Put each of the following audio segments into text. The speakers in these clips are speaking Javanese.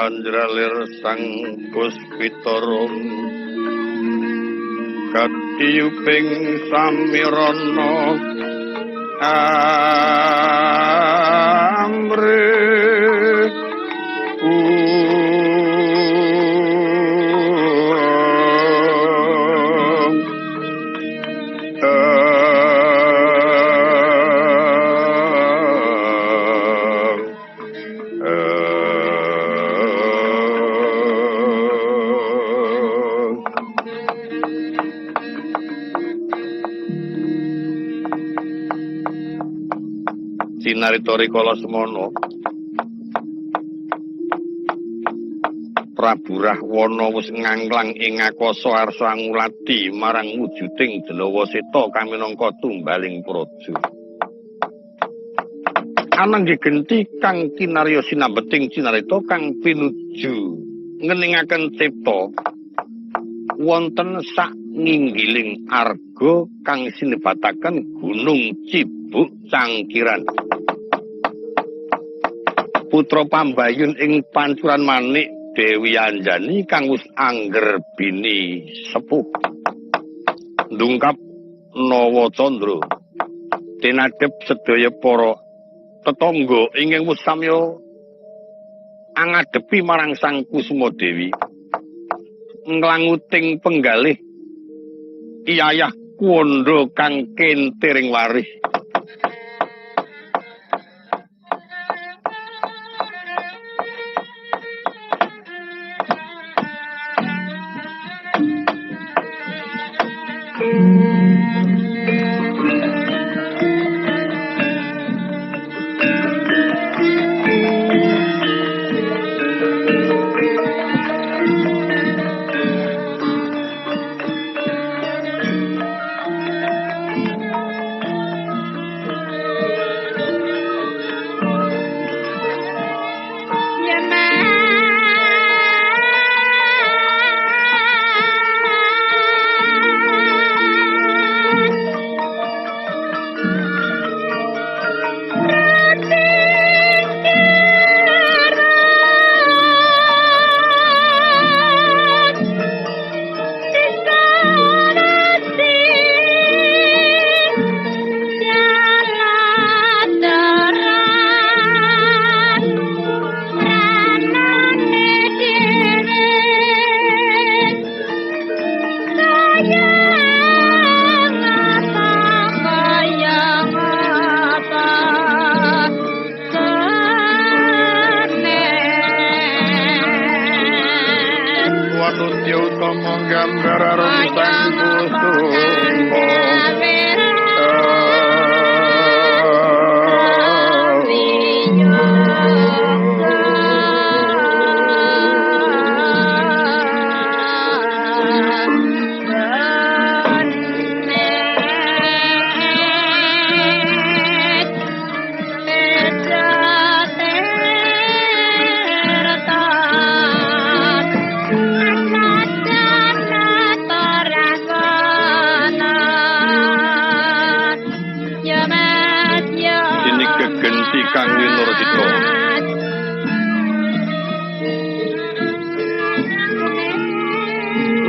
Anjralir sang Puspitara katiyuping samirana amre Sinarita rikala semana Prabu Rahwana wis ngangklang ing akasa arsa ngulati marang wujuding Jelawa Seta kang minangka tumbaling praja. Ananging genti kang kinarya sinambeting Sinarita kang pinuju ngeningaken cipta wonten sak nginggiling arga kang sinebataken Gunung Cibuk Cangkiran. Putra pambayun ing pancuran manik Dewi Anjani kang wis angger bini sepuh. Ndungkap Nawa Candra tinadhep sedaya para tetangga ingkang wis samya angadepi marang Sang Kusuma Dewi. Nglanguting penggalih iyayah kuwanda kang kentiring warih.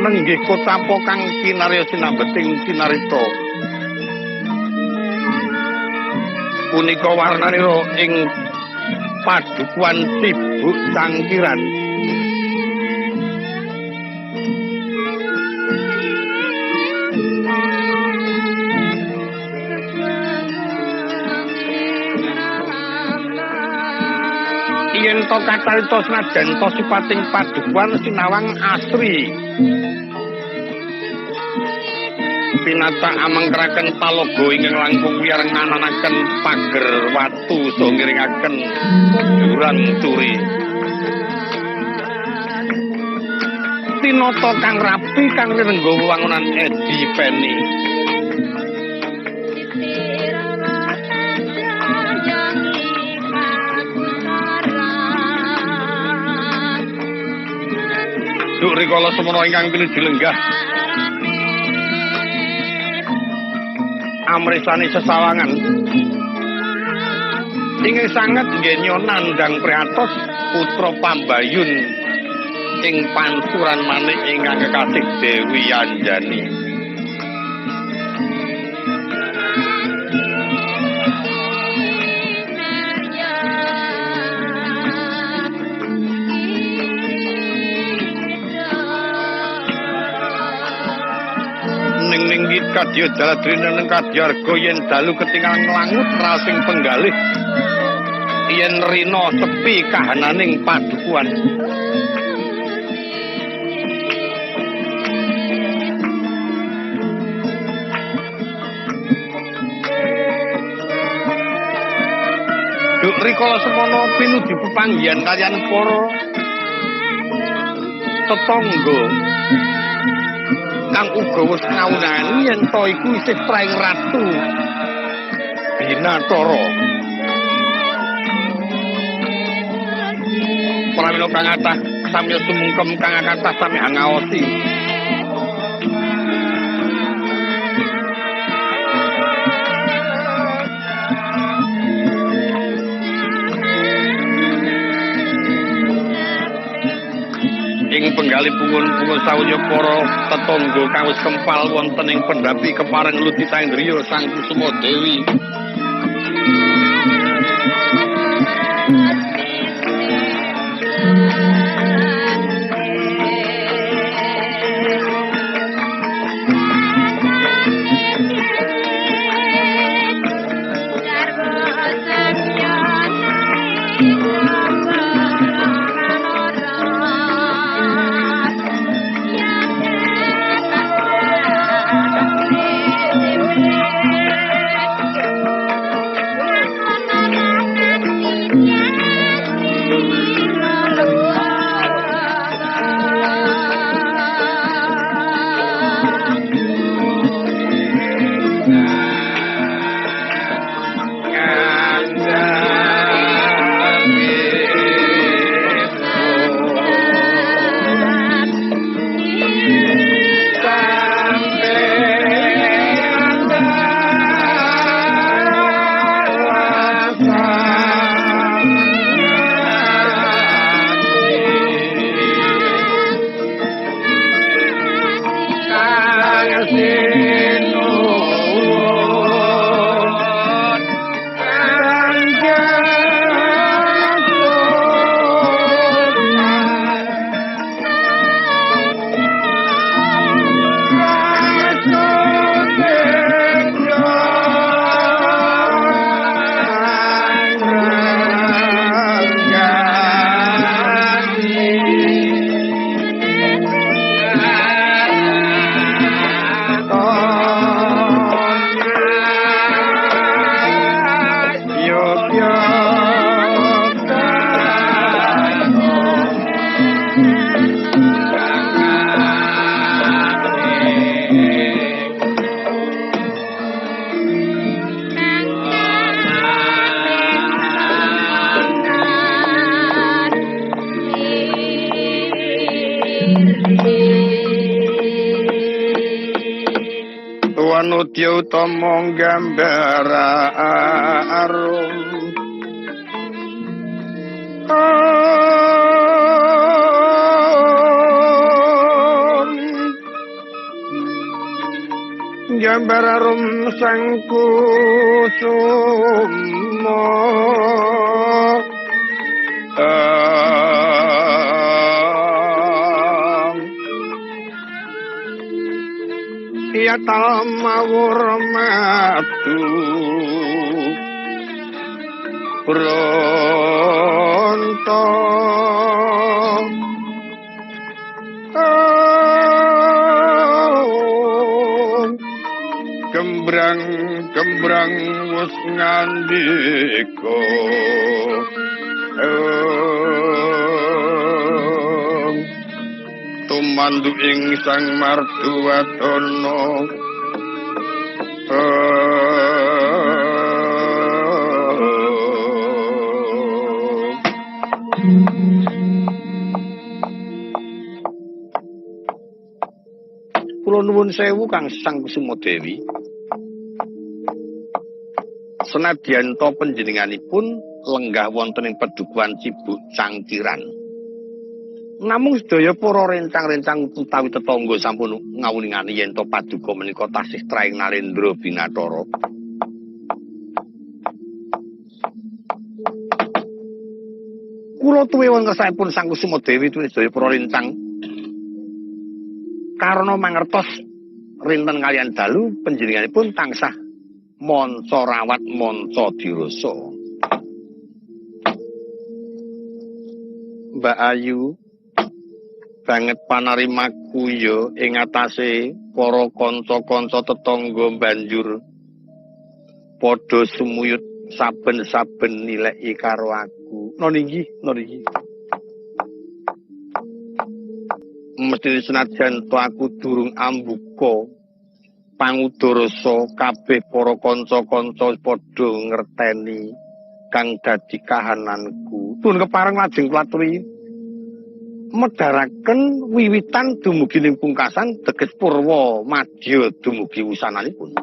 Nenggih kotapa kang kinarya sinambeting Sinarita punika warnanira ing padukuhan Cibuk Cangkiran yen to kacarita senajan to sipating padukuan sinawang asri pinata amangkraken palogo ingkang langkung wiyar ngananaken pager watu saha ngiringaken jurang turi tinata kang rapi kang rirengga wangunan Edi Peni Duk rikala semana ingkang pinuju lenggah amresani sesawangan ingkang sanget nggenya nandhang priatos putra Pambayun ing panturan manik ingkang kekasih Dewi Anjani ning kadya daladrina neng kadyarga yen dalu ketingalan nglangut rasing penggalih yen rina sepi kahananing padukuan Duk rikala semana pinuju pepanggihan kaliyan para tetangga kang uga wis ngaunani yen to iku isih praing ratu Binathara. Pramila kang kathah samya sumungkem kang kathah sami ngaosi. Ing penggali pungun-pungun sawya para tetangga kang wis kempal wonten ing pendhapi kepareng Ludita Indriya Sang Kusuma Dewi. Wanudya utama gambara arum gambar arum sang kusuma ya tamawur madu Bronto Gembrang wis ngandika tumandu ing Sang Martuwadana Kula nuwun sewu Kang Sang Kusumadewi. Senadyan to panjenenganipun lenggah wonten ing Padukuhan Cibuk Cangkiran. Namung sedaya para rencang-rencang utawi tetangga sampun ngawuningani yen to paduka menika tasih traing Narendra Binathara. Kula tuwe wonten kersakipun Sang Kusumadewi tuwin sedaya para rencang karena mangertos rinten kalian dalu panjenenganipun tansah manca rawat manca dirasa. Mbak Ayu banget panarimaku ya ing atase para kanca-kanca tetangga banjur padha sumuyut saben-saben nileki karo aku. Nggih. Mesti senajan to aku durung ambuka pangudarasa kabeh para kanca-kanca padha ngerteni kang dadi kahananku. Pun kepareng lajeng kulaturi medharaken wiwitan dumugi ning pungkasan teges purwa madya dumugi wusananipun.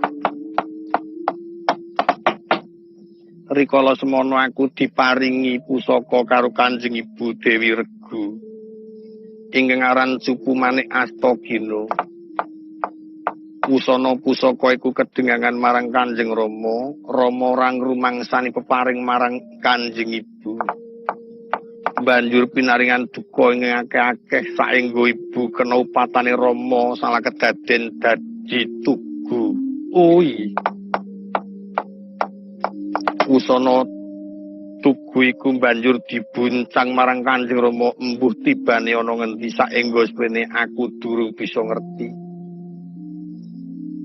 Rikala semono aku diparingi pusaka karo Kanjeng Ibu Dewi Regu ingkang aran Supu Manik Astagina. Pusana pusaka iku kedengangan marang Kanjeng Rama, Rama ora ngrumangsani peparing marang Kanjeng Ibu. Banjur pinaringan duka ing akeh-akeh saengga ibu kena upatane Rama salah kedaden dadi tugu. Ui. Pusana tugu iku banjur dibuncang marang Kanjeng Rama embuh tibane ana ngendi saengga sprene aku durung bisa ngerti.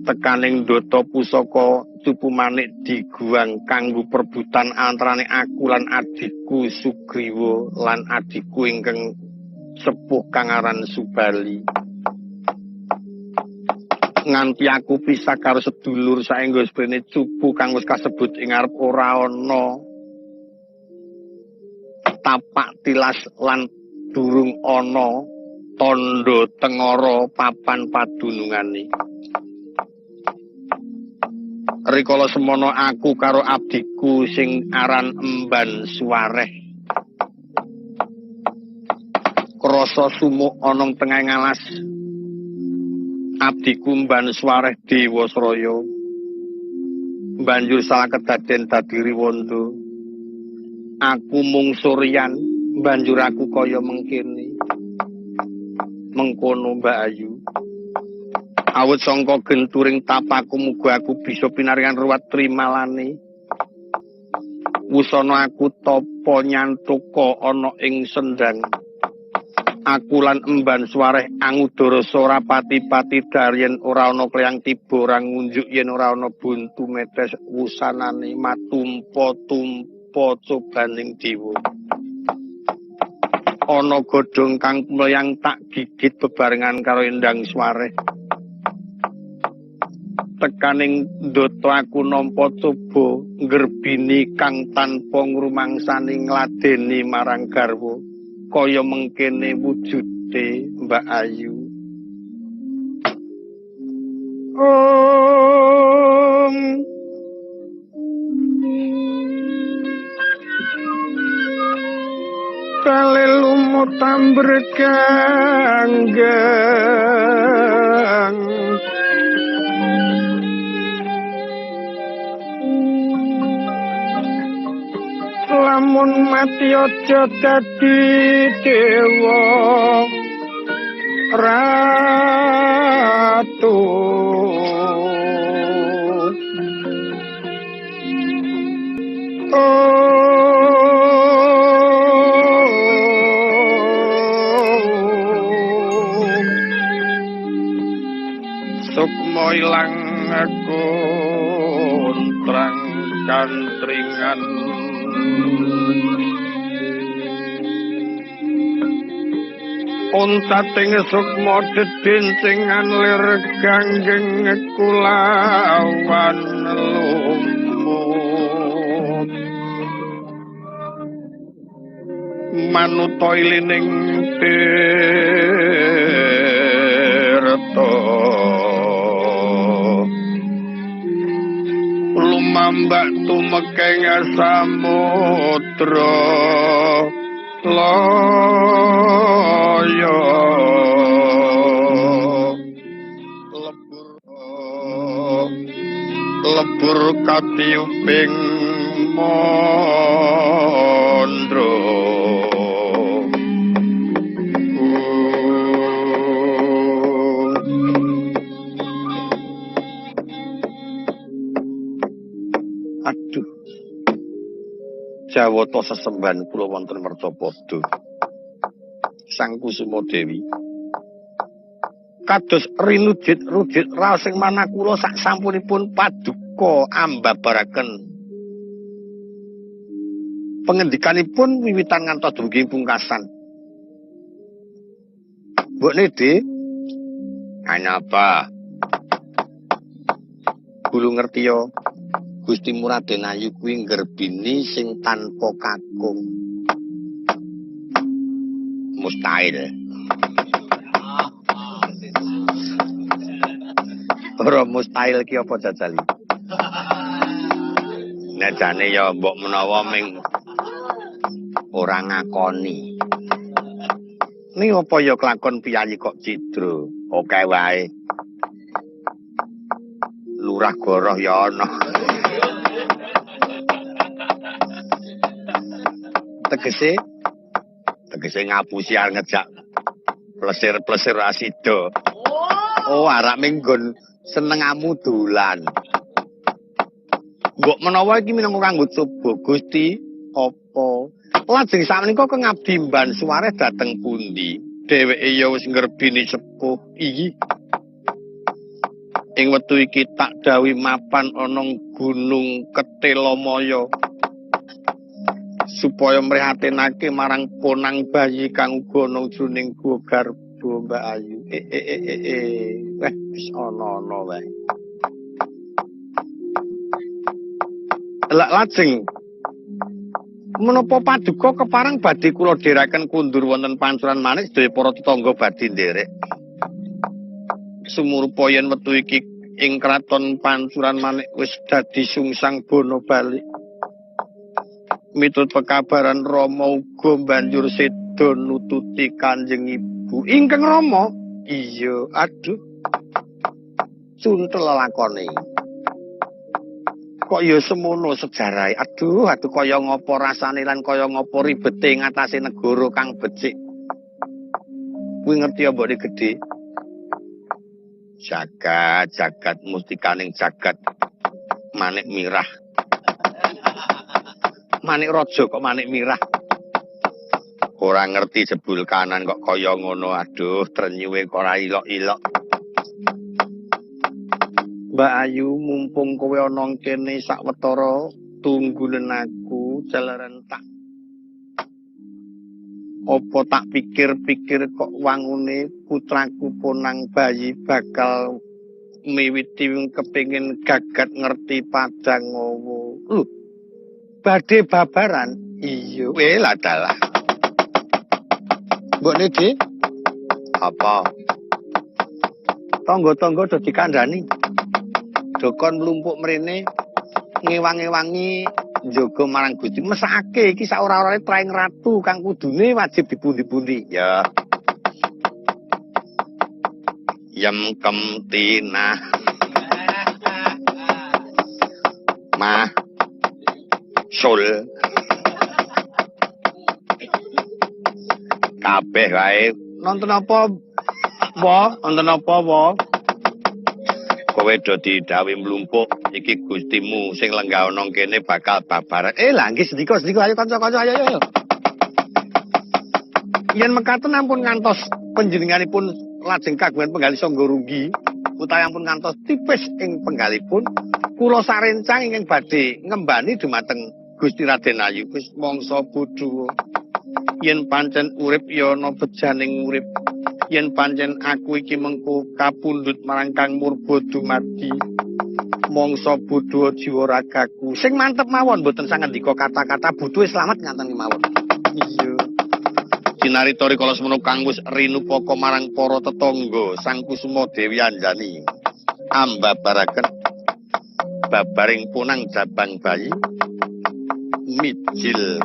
Tekaning ndata pusaka Supu Manik diguang kanggo perbutan antarane aku lan adikku Sugriwa lan adikku ingkang sepuh kang aran Subali. Nganti aku pisah karo sedulur saengga sprene cupu kang wis kasebut ing arep ora ana tapak tilas lan durung ana tandha tengara papan padunungane. Rikala semono aku karo abdiku sing aran Emban Suwareh krasa sumuk ana tengah ngalas. Abdiku Emban Suwareh Dewasraya banjur salah kedaden dadi riwanda. Aku mung suryan banjur aku kaya mengkene. Mengkono Mbak Ayu. Awit sangka genturing tapaku muga aku bisa pinaringan ruwat trimalane. Wusana aku tapa nyantuka ana ing sendhang. Aku lan Emban Suwareh Angudarasa ora pati-pati daryen ora ana klayang tiba ora ngunjuk yen ora ana buntu metes wusanane matumpa-tumpa cobaning dewa. Ana godhong kang mleyang tak gigit bebarengan karo Endang Suwareh. Tekaning ndata aku nampa coba nggerbini kang tanpa ngrumangsani ngladeni marang garwa kaya mengkene wujude Mbak Ayu. Kale lumut tambrekanggang lamun mati aja dadi dewa ratu. Oh sukma ilang kontrang kantringan ontating sukma dedincingan lir ganggeng kulawan lumut manuta ilining tirta lumambak tumekeng samudra loyo lebur katiuping mondro aduh jawata sesembahan kula wonten mercapada Sang Kusuma Dewi kados rinujit rujit raos ing manakula sak sampunipun paduka ambabaraken pengendikanipun wiwitan ngantos dumugi pungkasan. Mbok Nedi apa kulo ngerti yo Gusti Muraden Ayu kuwi nggerbini sing tanpa kakung mustahil. Ora mustahil ki apa jajali? Nek jane ya mbok menawa ming ora ngakoni. Ning apa ya kelakon piyayi kok cidro? Oke wae. Lurah goroh ya ana. Tegese ngapusi arep ngejak plesir-plesir asido. Oh, arek minggon senengamu dolan. Mbok menawa iki minangka kanggo coba Gusti apa? Lajeng sakmenika kengabdi mban suwareh dhateng pundi? Dheweke ya wis ngrebini sepuh iki. Ing wektu iki tak dawuhi mapan ana Gunung Ketelamaya. Supaya mrihatinake marang ponang bayi kang uga ana jroning guwa garba Mbak Ayu. Wis ana-ana wae. Lajeng menapa paduka kepareng badhe kula dherekaken kundur wonten pancuran maneh sedaya para tetangga badhe nderek. Sumurupa yen wektu iki ing kraton pancuran maneh wis dadi sungsang bono bali. Miturut pekabaran Rama uga banjur seda nututi Kanjeng Ibu. Ingkang Rama? Iya, aduh. Suntel lakone. Kok ya semono sejarahe. Aduh kaya ngapa rasane lan kaya ngapa ribete ngatasi negara kang becik. Kuwi ngerti ya mbok gedhe. Jagat mustikaning jagat manik mirah. Manik raja kok manik mirah. Ora ngerti jebul kanan kok kaya ngono. Aduh, trenyuwe kok ora ilok-ilok. Mbak Ayu, mumpung kowe ana kene sawetara tunggulen aku jalaran tak. Apa tak pikir-pikir kok wangune putraku ponang bayi bakal miwiti kepengin gagat ngerti padang ngowo. Badhe babaran. Iya, lah dalah. Mbok Nedi? Apa? Tangga-tangga do dikandhani. Dokon mlumpuk mrene ngewangi-wangi njaga marang Gusti. Mesake iki sak ora-orane traing ratu kang kudune wajib dipundi-pundi. Ya. Yem kemtina. Mah. Sul. Kabeh wae nonton apa? Nonton apa, Kowe do didhawuhi mlumpuk iki Gustimu sing lenggah ana kene bakal babaran. Lah nggih sedika ayo kanca-kanca ayo. Yen mekaten ampun ngantos panjenenganipun lajeng kagungan penggali sangga runggi utawi ampun ngantos tipis ing penggalipun kula sarencang ingkang badhe ngembani dumateng Gusti Raden Ayu wis mangsa bodho yen pancen urip ya ana bejaning urip yen pancen aku iki mengko kapundhut marang Kang Murba dumadi mangsa bodho jiwa ragaku sing mantep mawon mboten sangandika kata-kata bodho slamet nganten kemawon iya Cinarita rikala semono kang wis rinupaka marang para tetangga Sang Kusuma Dewi Anjani ambabaraken babaring punang jabang bayi mijil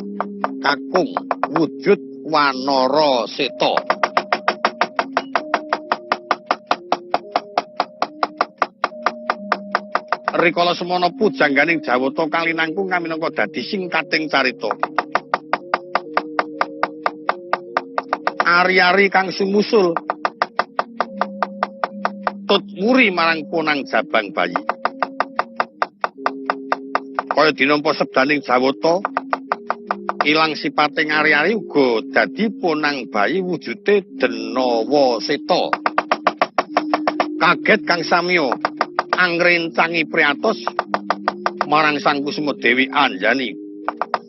kakung wujud wanara seta rikala semana pujangganing Jawata kang linangkung kaminangka dadi singkating carita ari-ari kang sumusul tut muri marang punang jabang bayi kaya dinampa sebdaning Jawata ilang sipating ari-ari uga dadi punang bayi wujude Denawa Seta kaget Kang Samya angrencangi priatos marang Sang Kusuma Dewi Anjani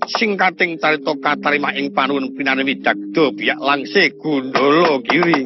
singkating carita katarima ing panuwun pinanewi Dagda Biak Langse Gundala Giri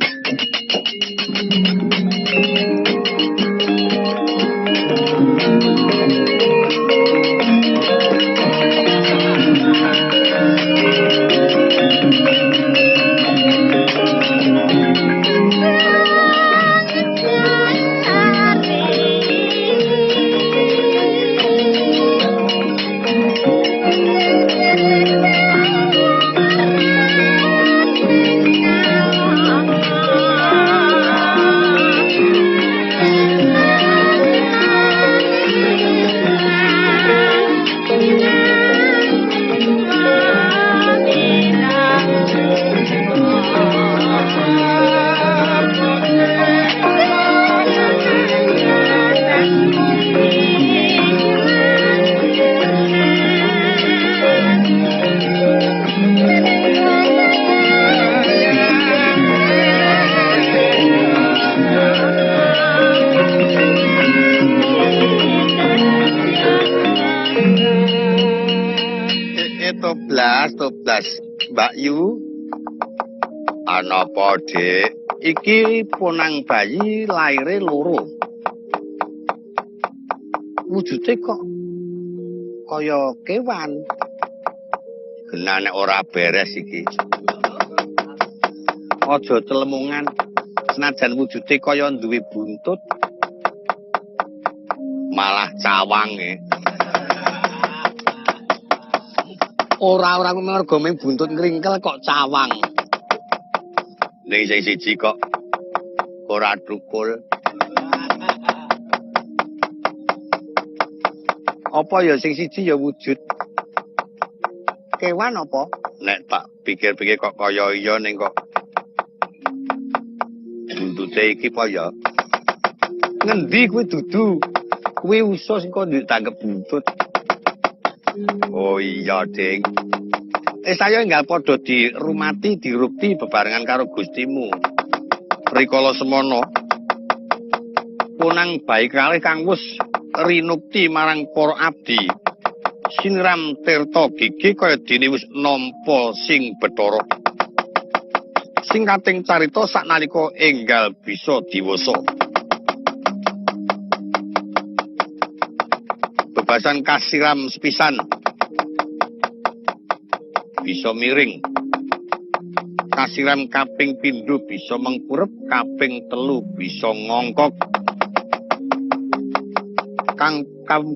Toblas Mbak Yu ana apa Dik iki punang bayi laire loro wujude kok kaya kewan genane ora beres iki aja celemungan senajan wujude kaya duwe buntut malah cawang ora mergo mung buntut ngringkel kok cawang. Ning sing siji kok ora trukul. Apa ya sing siji ya wujud kewan apa? Nek tak pikir-pikir kok kaya iya ning kok buntute iki apa ya? Ngendi kuwi dudu? Kuwi usus kok ditanggep buntut. Oh iya, Ding. Saya enggak padha dirumati dirupti bebarengan karo Gustimu. Rikala semana punang bayi kalih kang wis rinukti marang para abdi. Siniram tirta gigi kaya dene wis nampa sing Bathara. Singkating carita saknalika enggal bisa diwasa. Bebasan kasiram sepisan bisa miring kasiram kaping pindho bisa mengkurep kaping telu bisa ngongkok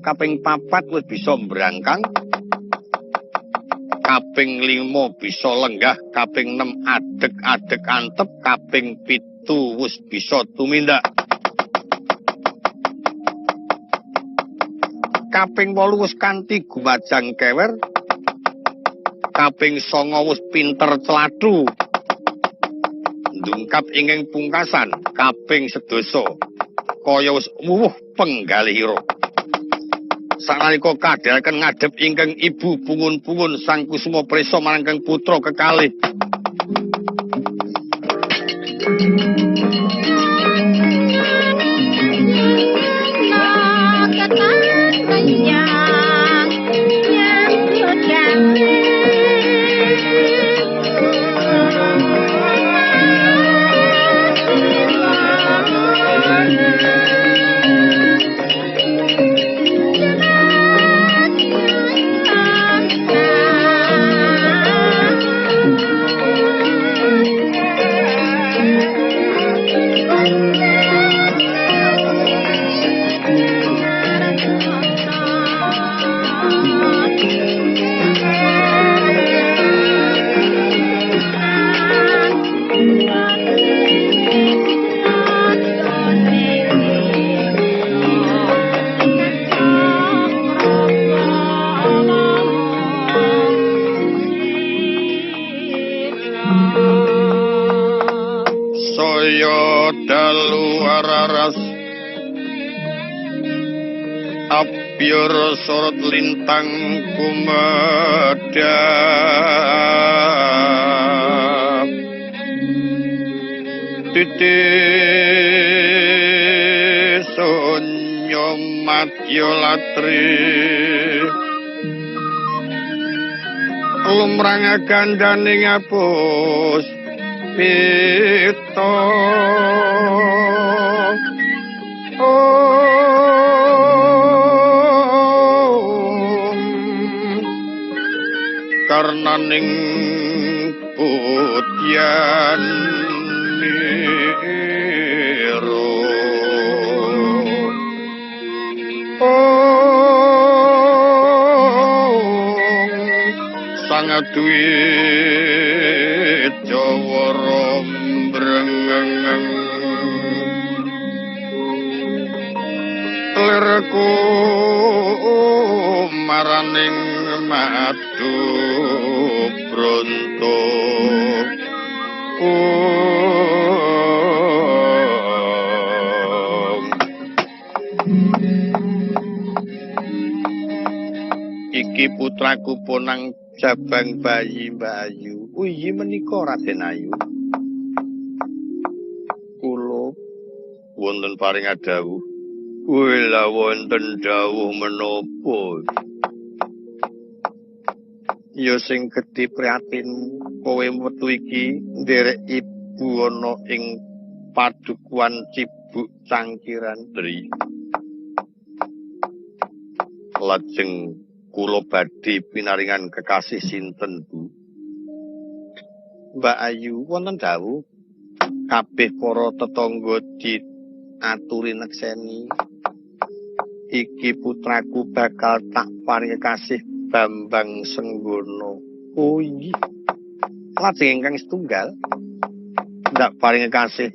kaping papat wis bisa mbrangkang kaping 5 bisa lenggah kaping 6 adeg-adeg antep kaping 7 wis bisa tumindak kaping 8 wis kanthi gumajang kewer kaping 9 wis pinter celathu ndungkap ingkang pungkasan kaping 11 kaya wis wuwuh penggalihira sanalika kadharaken ngadhep ingkang ibu pungun-pungun Sang Kusuma prisa marang kang putra kekalih Abyur sorot lintang kumedap titik sonyo matyo latri lumrang gandaning apus pito karnaning putyan niro sangat duit Jawa rombrengeng lirku maraning madu bronto iki putraku ponang jabang bayi Mbak Ayu. Uyi menika Raden Ayu. Kula wonten paring dawuh. Wela wonten dawuh menapa? Ya sing gedhe prihatinmu, kowe metu iki nderek ibu ana ing padukuhan Cibuk Cangkiran Dri. Lajeng kula badhe pinaringan kekasih sinten, Bu? Mbak Ayu wonten dawuh kabeh para tetangga diaturi nekseni. Iki putraku bakal tak paring kekasih Bambang Senggono. Oh iya. Lajeng ingkang setunggal ndak paring kekasih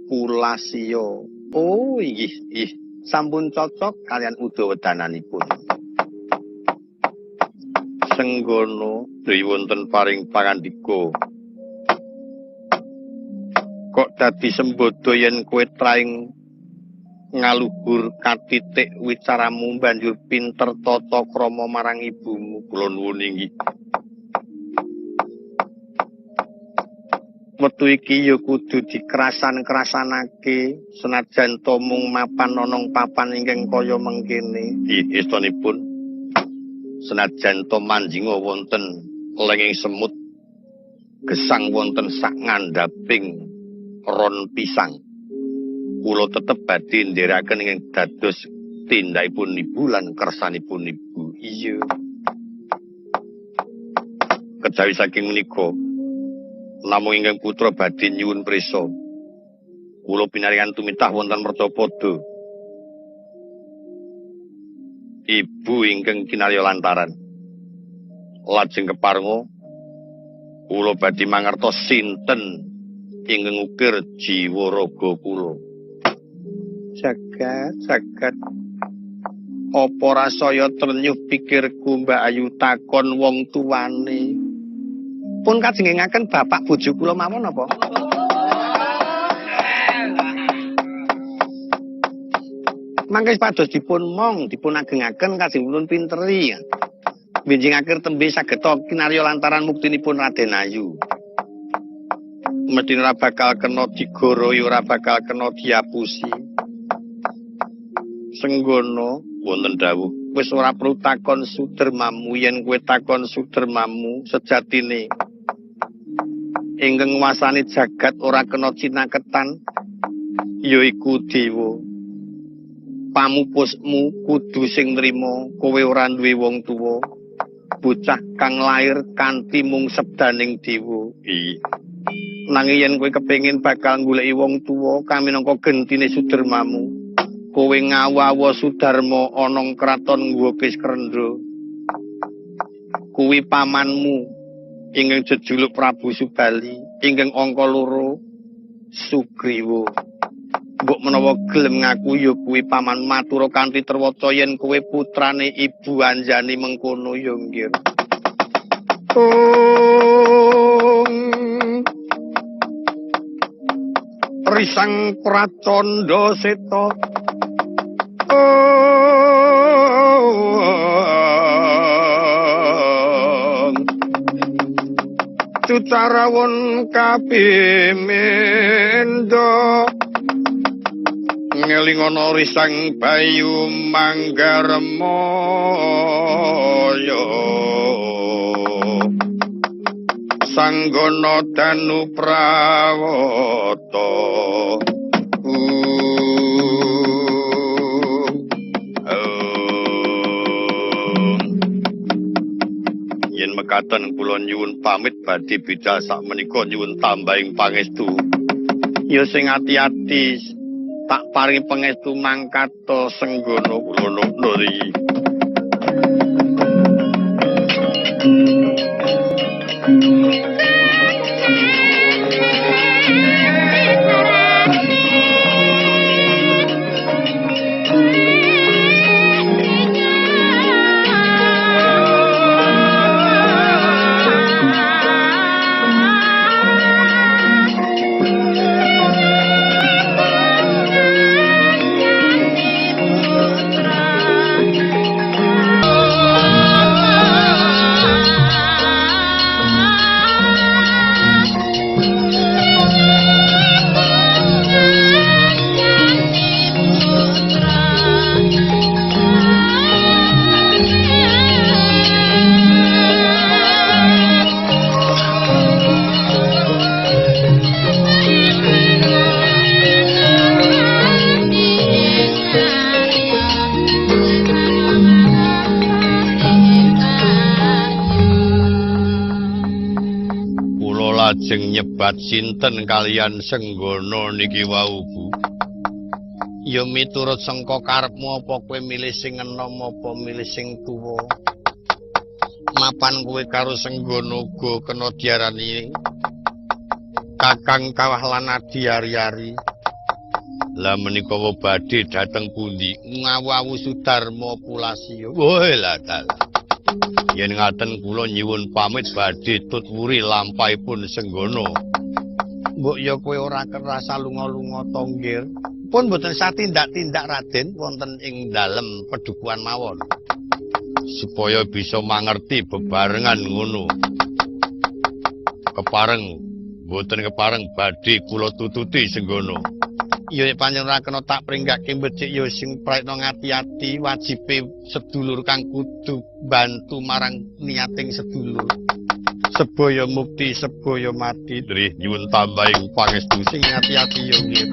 Pulasya. Oh iya. Sampun cocok kalian udawedananipun. Senggono dewi wonten paring pangandika. Kok dadi sembodo yen kowe traing ngaluhur katitik wicaramu banjur pinter tata krama marang ibumu. Kula nuwun inggih. Wektu iki ya kudu dikerasan-kerasanake senajan to mung mapan nonong papan ingkang kaya mengkene. Nggih, estunipun senajan to manjinga wonten lenging semut gesang wonten sak ngandhaping ron pisang. Kula tetep badhe ndherekaken ing dados tindakipun ibu lan kersanipun ibu. Iya. Kejawi saking menika namung ingkang putra badhe nyuwun prisa. Kula pinaringan tumitah wonten Mercapada. Ibu ingkang kinarya lantaran. Lajeng keparenga kula badhe mangertos sinten ingkang ngukir jiwa raga kula. Jagat. Apa rasaya trenyuh pikirku Mbak Ayu takon wong tuwane. Pun kajenengaken bapak bojo kula mawon napa? Mangke pados dipun mong dipun agengaken kajengipun pinteri. Benjing akhir tembe saged kinarya lantaran muktinipun Raden Ayu. Mesti ora bakal kena digorohi, ora bakal kena diapusi. Senggono wonten dawuh, wis ora perlu takon sudermamu yen kowe takon sudermamu sejatine ingkang nguasani jagat ora kena cinaketan yaiku dewa. Pamupusmu kudu sing nrimo, kowe ora duwe wong tuwa. Bocah kang lair kanthi mung sebdaning dewa. Nanging yen kowe kepengin bakal goleki wong tuwa kang minangka gentine sudermamu, kowe ngawawa Sudarma ana ing kraton Gwokis Krendra. Kuwi pamanmu ingkang jejuluk Prabu Subali, ingkang angka 2 Sugriwa. Mbok menawa gelem ngaku ya kuwi paman matura kanthi terwaca yen kowe putrane Ibu Anjani mengkono ya nggih. Risang Pracandha Seta carawon kapimindo ngelingono risang bayu manggarmoyo sanggono danu prawoto yen mekaten kula nyuwun pamit badhe bidhal sakmenika nyuwun tambahing pangestu ya sing ati-ati tak paringi pangestu mangkata senggono kula nuri. Lajeng nyebat sinten kalian Senggono niki wau Bu? Ya miturut sengko karepmu apa kowe milih sing enom apa milih sing tuwa? Mapan kowe karo Senggono uga kena diarani Kakang Kawah lan Adiari-ari. Lah menika badhe dhateng pundi? Ngawu-awu Sudarma Pulasya. Woh lah dalah. Yen ngaten kula nyuwun pamit badhe tutwuri lampahipun Senggono. Mbok ya kowe ora kerasa lunga-lunga tonggir. Pun boten satindak-tindak Raden wonten ing dalem pedukuhan mawon. Supaya bisa mangerti bebarengan ngono. Kepareng boten kepareng badhe kula tututi Senggono. Ya pancen ora kena tak pringgake becik ya sing praitna ngati-ati wajibe sedulur kang kudu bantu marang niating sedulur. Sebaya mukti sebaya mati. Nggih nyuwun tambahing pangestu sing ngati-ati ya nggih.